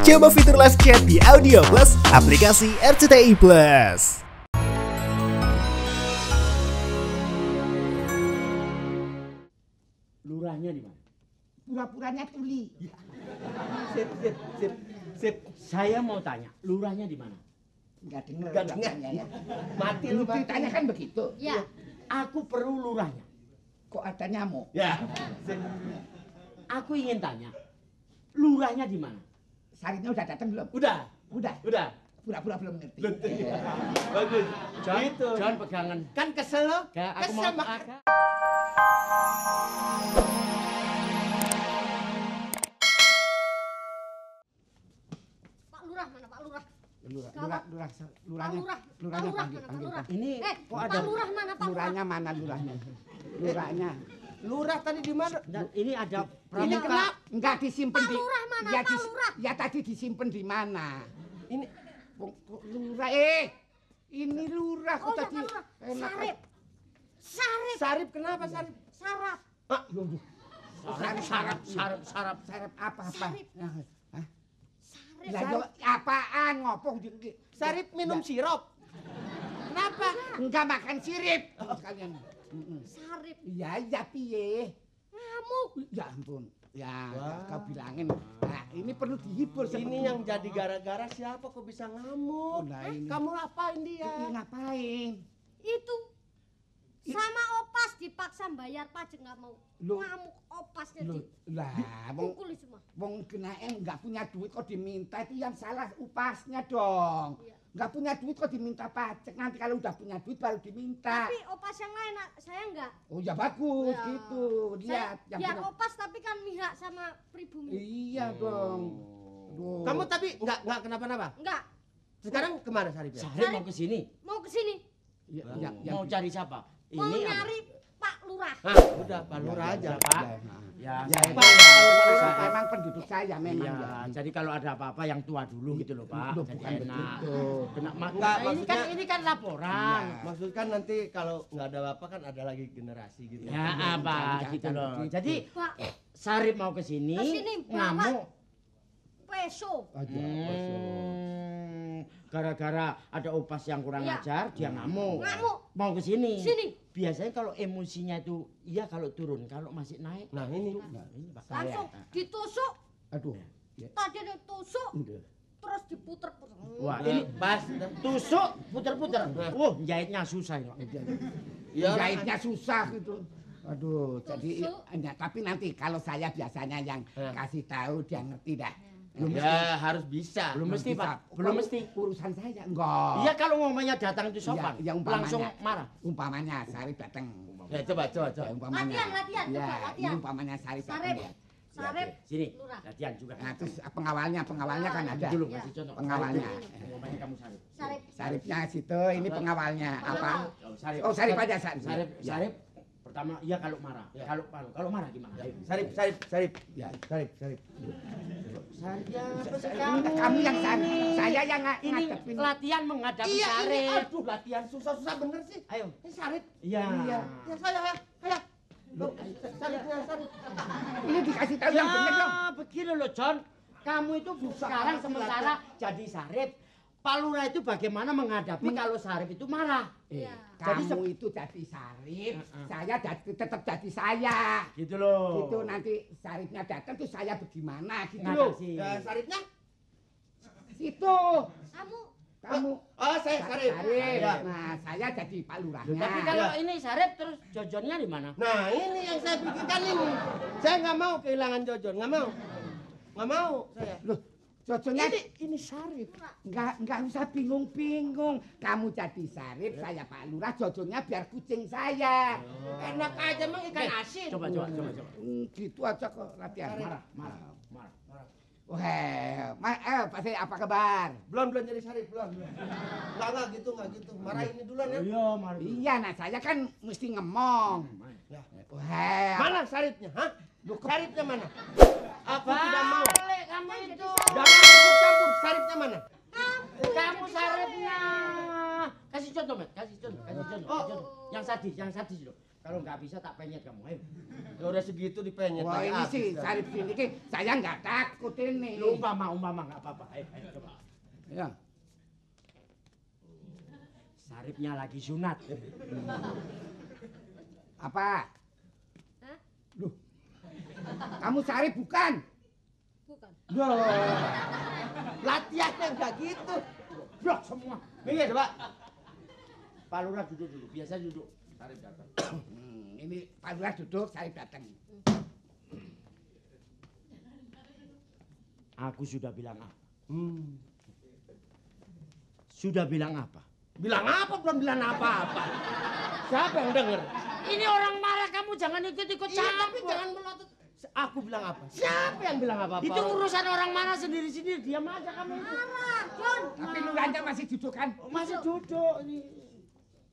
Coba fitur live chat di Audio Plus, aplikasi RCTI Plus. Lurahnya di mana? Pura-puranya tuli. Sip. Saya mau tanya, lurahnya di mana? Enggak dengar. Nggak dengar. Ya. Mati Lu lu mati. ceritanya kan begitu. Ya, Aku perlu lurahnya. Kok ada nyamuk? Ya. Aku ingin tanya, lurahnya di mana? Saritnya udah datang belum? Udah. Udah. Pura-pura belum ngerti. Bagus. John, Gitu. John pegangan. Kan kesel lo? Kayak aku Kesel mau makanya. Pak Lurah mana Pak Lurah? Lurahnya Pak panggil, Lurah panggil. mana Pak Lurah? Ini Kok ada Pak Lurah mana Pak Lurah? Lurahnya mana lurahnya? Lurahnya. Lurah tadi di mana? Dan ini ada Ini pramuka. kenapa? Enggak disimpan Pak di. Lurah mana, Ya, Pak Lurah? ya tadi disimpan di mana? Ini Lurah ini lurah kok Oh ya tadi. Pak Lurah. Enak. Sarip. Sarip kenapa Sarip? Sarap. Ah, Sarap apa? Sarip. Hah? Sarip. Lah yo apaan ngopong di. Sarip minum sirup. Kenapa? Enggak makan sirip sekalian. Sarip. Iya piye? Ngamuk. Ya ampun. Ya, Wah. kau bilangin. Nah, ini perlu dihibur Ini seperti yang jadi gara-gara siapa kok bisa ngamuk? Nah, ini. Kamu apain dia? Ini ngapain? Itu sama opas dipaksa bayar pajak nggak mau. Loh. Ngamuk opasnya Loh, di lah, wong pukul semua. kenaen nggak punya duit kok diminta itu yang salah upasnya dong. Iya. Nggak punya duit kok diminta pajak. Nanti kalau udah punya duit baru diminta. Tapi opas yang lain saya nggak. Oh ya bagus Ya. gitu. Saya Lihat biar punya- opas tapi kan mihak sama pribumi. Iya dong. Aduh. Kamu tapi nggak kenapa-napa? Enggak. Sekarang kemana Saripnya? Sarip mau ke sini. Mau ke sini. Mau cari siapa? Mau Ini apa? nyari Pak Lurah. Nah, udah Pak Lurah aja, Pak. Ya, Ya, saya Pak, saya- memang penduduk saya memang Iya, ya. jadi kalau ada apa-apa yang tua dulu gitu loh Pak. Loh, Jadi bukan enak. begitu. Kena Enggak, ini kan maksudnya- ini kan laporan. Iya. Maksud kan nanti kalau nggak ada apa kan ada lagi generasi gitu. Ya apa Jangan gitu loh. begitu. Jadi Pak, Sarip mau ke sini, Ke sini, bawa. ngamuk. peso. Aja, Gara-gara ada opas yang kurang Iya. ajar, dia ngamuk. Ngamuk. Mau ke sini. Sini. Biasanya kalau emosinya itu iya kalau turun, kalau masih naik. Nah ini Ini Pak. Langsung ditusuk. Aduh. Ya. Tadi ditusuk. Udah. Terus diputer-puter. Wah, ini ini pas. tusuk puter-puter. Wah, jahitnya susah ini. Pak. Ya, Jahitnya susah gitu. Aduh, jadi Tusuk. ya, tapi nanti kalau saya biasanya yang kasih tahu dia ngerti dah. Belum ya harus bisa. Belum mesti, bisa. Pak. Belum mesti. Urusan saya enggak. Iya kalau ngomongnya datang itu sopan. Iya, umpamanya. Langsung marah. Umpamanya Sarip datang. Ya coba. Ya, umpamanya. Latihan, Ya, coba, latihan. ini umpamanya Sarip datang Sarip. ya. Sarip. Sini, Lurah. latihan juga. Nah, terus pengawalnya kan ada. Dulu Iya. kasih contoh. Pengawalnya. Ngomongnya kamu Sarip. Sarip. Saripnya situ, ini pengawalnya apa? Oh, Sarip. Oh, Sarip aja, Sarip. Sarip, Ya. Sarip. Pertama, iya kalau marah. Ya. Kalau marah gimana? Ayo. Sarip. Ya. Sarip. Sarip ya, apa sih Kamu yang Sarip, saya yang ini ngadepin. latihan menghadapi Iya ini Sarip. aduh latihan susah bener sih. Ayo. Ini Sarip. Iya. Iya. Ya saya. Loh, Saripnya Sarip. Ini dikasih tahu yang benar dong. Ya, begini loh John. Kamu itu sekarang sementara jadi Sarip. Pak Lurah itu bagaimana menghadapi kalau Sarip itu marah? Iya. Kamu itu jadi Sarip, saya tetap jadi saya. Gitu loh. Gitu nanti Saripnya datang tuh saya bagaimana gitu loh. Ngatasi. Ya Saripnya? Situ. Kamu Kamu Saya Sarip. Ya. Nah, saya jadi Pak Lurahnya. Tapi kalau ini Sarip terus Jojonnya di mana? Nah ini yang saya pikirkan ini. Saya nggak mau kehilangan Jojon, nggak mau saya. Loh, Jojonya Ini Sarip. enggak usah bingung-bingung. Kamu jadi Sarip, saya Pak Lurah, Jojonya biar kucing saya. Enak aja emang ikan asin. Coba. Gitu aja kok latihan. Marah. Wah, Pak Sey, apa kabar? Belum jadi Sarip, belum. Enggak gitu. Marah ini duluan ya. Iya, marah. Iya, nah saya kan mesti ngomong. Ya. Wah, Mana Saripnya? Hah? Saripnya mana? Aku tidak mau. Balik kamu itu. Jangan ikut campur. Saripnya mana? Kamu Saripnya. Kasih contoh, Met. Kasih contoh. Yang sadis loh. Kalau nggak bisa tak penyet kamu. Ayo. Ya udah segitu dipenyet. Wah, lagi ini habis sih dah. Sarip sini ki saya nggak takut ini. Lu umpama nggak apa-apa. Ayo coba. Ya. Saripnya lagi sunat. Apa? Hah? Loh. Kamu Sarip bukan? Bukan. Loh. Latihannya enggak gitu. Blok semua. Minggir, Pak. Pak Lurah duduk dulu. Biasa duduk. Sarip datang. Ini Pak Lurah duduk, Sarip datang. Aku sudah bilang apa? Sudah bilang apa? Bilang apa? Belum bilang apa-apa. Siapa yang denger? Ini orang marah, kamu jangan ikut-ikut Iya, tapi campur. jangan melotot. Aku bilang apa? Siapa yang bilang apa-apa? Itu urusan orang marah sendiri-sendiri. Diam aja kamu itu. Marah, John. Tapi lurahnya masih duduk kan? Masih duduk ini.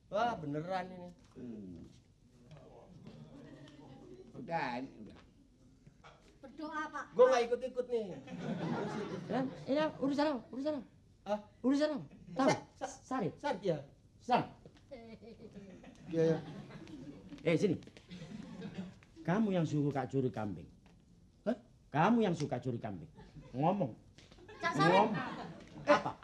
Wah, beneran ini. Udah, ini udah. Berdoa, Pak. Gua nggak ikut-ikut nih. Dan ini urusan apa? Urusan apa? Ah, Urusan apa? Tahu? Sarip. Sarip ya? Sarip. Iya, ya. Sini. Kamu yang suruh Kak curi kambing. Hah? Kamu yang suka curi kambing. Ngomong. Cak Sarip. Ngomong.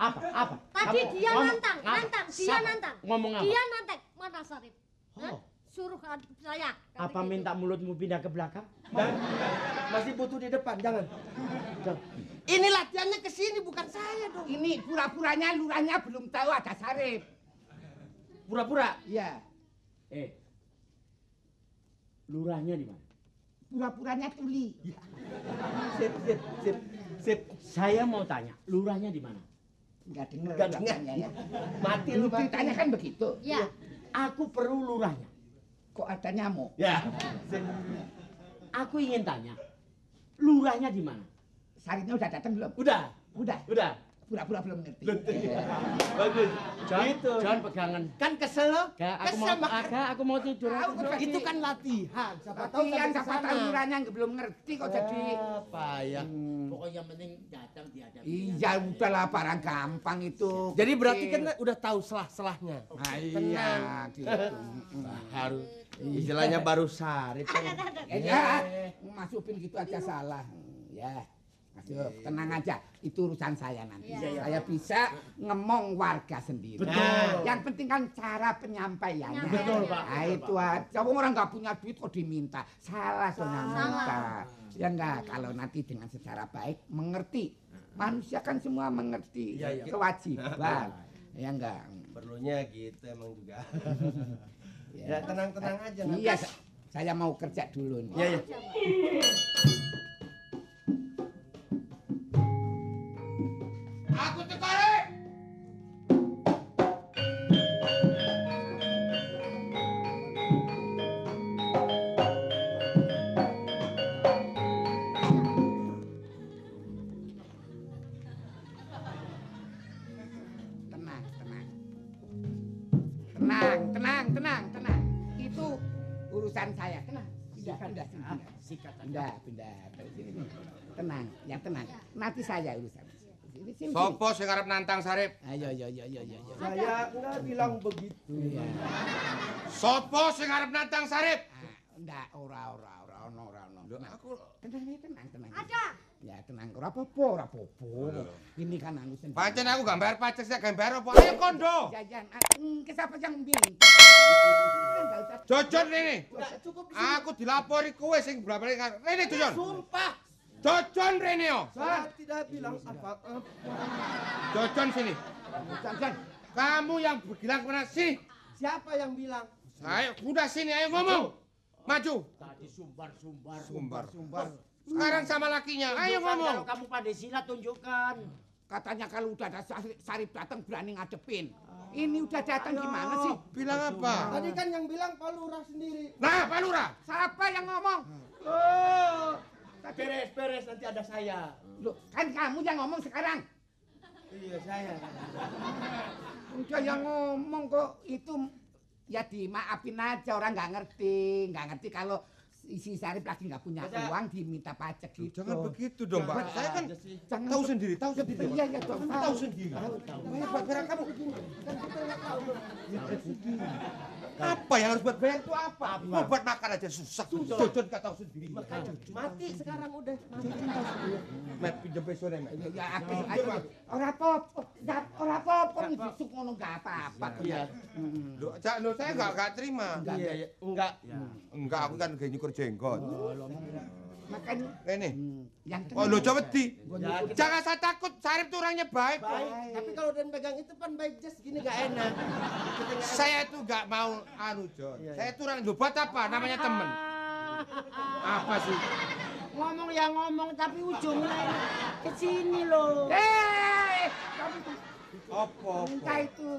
Apa? Tadi Kamu dia ngomong. nantang, Apa? nantang, dia Siapa? nantang. Ngomong apa? Dia nantang, mana Sarip? Hah? Oh. Suruh saya. Apa minta mulutmu pindah ke belakang? Masih butuh di depan, jangan. Ini latihannya ke sini bukan saya dong. Ini pura-puranya lurahnya belum tahu ada Sarip. Pura-pura. Iya. Lurahnya di mana? Pura-puranya tuli. Sip. Saya mau tanya, lurahnya di mana? Enggak dengar. Nggak dengar. ya. Mati Lu lu, Pak. ceritanya kan begitu. Ya. Aku perlu lurahnya. Kok ada nyamuk? Ya. Aku ingin tanya, lurahnya di mana? Saripnya udah datang belum? Udah. Udah. Pura-pura belum ngerti. Bagus. John, Gitu. John pegangan. Kan kesel lo? Aku mau tidur. Itu kan latihan. Siapa tahu Tapi yang sampai siapa kesana. tahu lurahnya belum ngerti kok jadi. Apa ya? Pokoknya yang penting datang dihadapi. Iya udahlah barang gampang itu. Jadi berarti kan udah tahu selah-selahnya. Nah, iya gitu. Harus. Istilahnya baru Sarip kan. Ya, masukin gitu aja salah. Ya, masuk. Tenang aja, itu urusan saya nanti. Iya. Saya bisa ngomong warga sendiri. Betul. Yang penting kan cara penyampaiannya. Betul, Pak. Nah, itu aja. Orang nggak punya duit kok diminta. Salah soalnya minta. Ya enggak, kalau nanti dengan secara baik mengerti. Manusia kan semua mengerti Iya. kewajiban. Ya enggak. Perlunya gitu emang juga. Ya tenang-tenang aja. Iya, saya mau kerja dulu nih. Iya. Aku tekare. Tenang. Itu urusan saya. Tenang. Pindah. Sikat. Pindah. Tenang, yang tenang. Nanti saya urusan. Sini. Sopo sing arep nantang Sarip? Ayo. Saya nggak bilang begitu. Iya. Sopo sing arep nantang Sarip? Ndak, ora. Lho, aku Tenang. Ada. Ya tenang, ora apa-apa. Ini kan anu sendiri. pancen aku gak bayar pajak sik gak bayar apa. Ayo kondo. Jajan, ke siapa yang minta? Enggak usah. Jojon rene. Nggak cukup. Aku dilapori kowe sing blabare rene Jojon. Sumpah. Jojon rene yo. Saya tidak bilang apa-apa. Jojon sini. Jajan. Kamu yang bilang kemana sini? Siapa yang bilang? Ayo, udah sini, ayo ngomong. Maju. Tadi sumbar. Sumbar. Sekarang sama lakinya, ayo Tunjukkan ngomong. Kalau kamu pandai silat tunjukkan. Katanya kalau udah ada Sarip datang berani ngadepin. Ini udah datang gimana sih? Bilang apa? Tadi kan yang bilang Pak Lurah sendiri. Nah, Pak Lurah. Siapa yang ngomong? Oh, beres nanti ada saya. Loh, kan kamu yang ngomong sekarang. Iya saya. Udah yang ngomong kok itu ya dimaafin aja orang nggak ngerti kalau si Sarip lagi nggak punya uang diminta pajak gitu. Jangan begitu dong, Pak. Saya kan Jangan tahu sendiri. Iya ya dong. Tahu sendiri. Bayar barang kamu. Apa yang harus buat bayar itu apa? Mau buat makan aja susah. Jojon nggak tahu sendiri. Mati sekarang udah. Mat pinjam besone, Mat. Ya ayo. Ora apa-apa, besok ngono nggak apa-apa. Iya. Loh, saya nggak terima. Iya, enggak. Enggak, aku kan gak nyukur jenggot. Makanya Ini. yang Oh, lo coba di. Ya, Jangan saya takut, Sarip tuh orangnya baik. baik. Tapi kalau Dan pegang itu kan baik just gini gak enak. Saya itu gak mau John. Saya itu orang buat apa? Namanya temen. Apa sih? Ngomong ya ngomong tapi ujungnya ke sini loh. kamu tuh Apa? minta itu.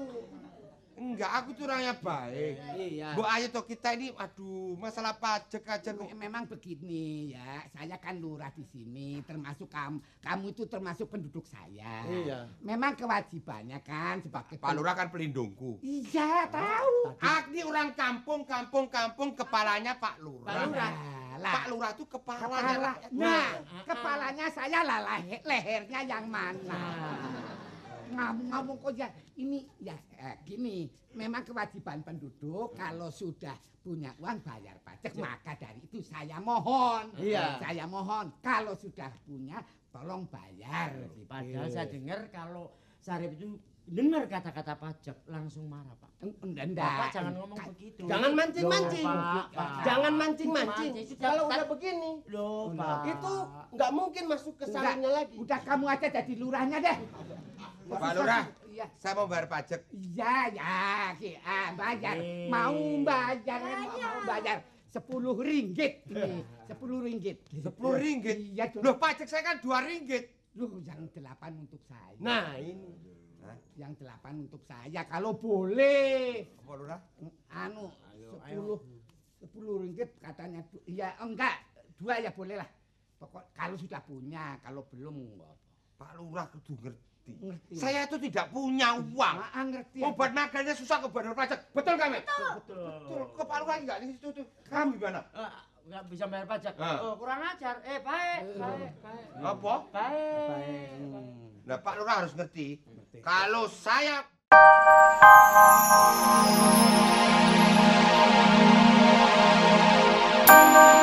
Enggak, aku tuh orangnya baik. Iya. Bu ayo toh kita ini, aduh, masalah pajak aja kok. Memang begini ya, saya kan lurah di sini, termasuk kamu itu termasuk penduduk saya. Iya. Memang kewajibannya kan sebagai Pak Lurah kan pelindungku. Iya tahu. Ini orang kampung, kepalanya Pak Lurah. Pak Lurah. Pak Lurah tuh kepalanya. Kepala, nah, kepalanya saya lah, lehernya yang mana? Ngomong kok ya, ini ya gini, memang kewajiban penduduk kalau sudah punya uang bayar pajak, maka dari itu saya mohon. Iya. Saya mohon kalau sudah punya tolong bayar. Gitu. Padahal saya dengar kalau Sarip itu dengar kata-kata pajak langsung marah, Pak. Enggak. Bapak jangan ngomong begitu. Jangan mancing-mancing. Loh, Pak. Jangan mancing-mancing. Mancing. Kalau udah begini, Loh, Pak. itu nggak mungkin masuk ke salingnya lagi. Udah kamu aja jadi lurahnya deh. Pak Lurah, Iya. saya mau bayar pajak. Iya, bayar. Mau bayar 10 ringgit. Nih, 10 ringgit. 10 ringgit? Iya, dong. Loh, pajak saya kan 2 ringgit. Loh, yang 8 untuk saya. Nah, ini. Yang 8 untuk saya kalau boleh. Pak Lurah? 10 ringgit katanya. Iya, enggak. 2 ya boleh lah. Pokok kalau sudah punya, kalau belum enggak. Pak Lurah kudu ngerti. Ngerti. Saya itu tidak punya uang. Ngerti. Mau buat makannya susah ke bayar pajak. Betul kan, Mek? Betul. Betul. Kok Pak Lurah enggak di situ tuh? Kamu gimana? Nggak bisa bayar pajak. Ah. Oh, kurang ajar. Baik. Apa? Baik. Nah, Pak Lurah harus ngerti. Kalau saya Thank you.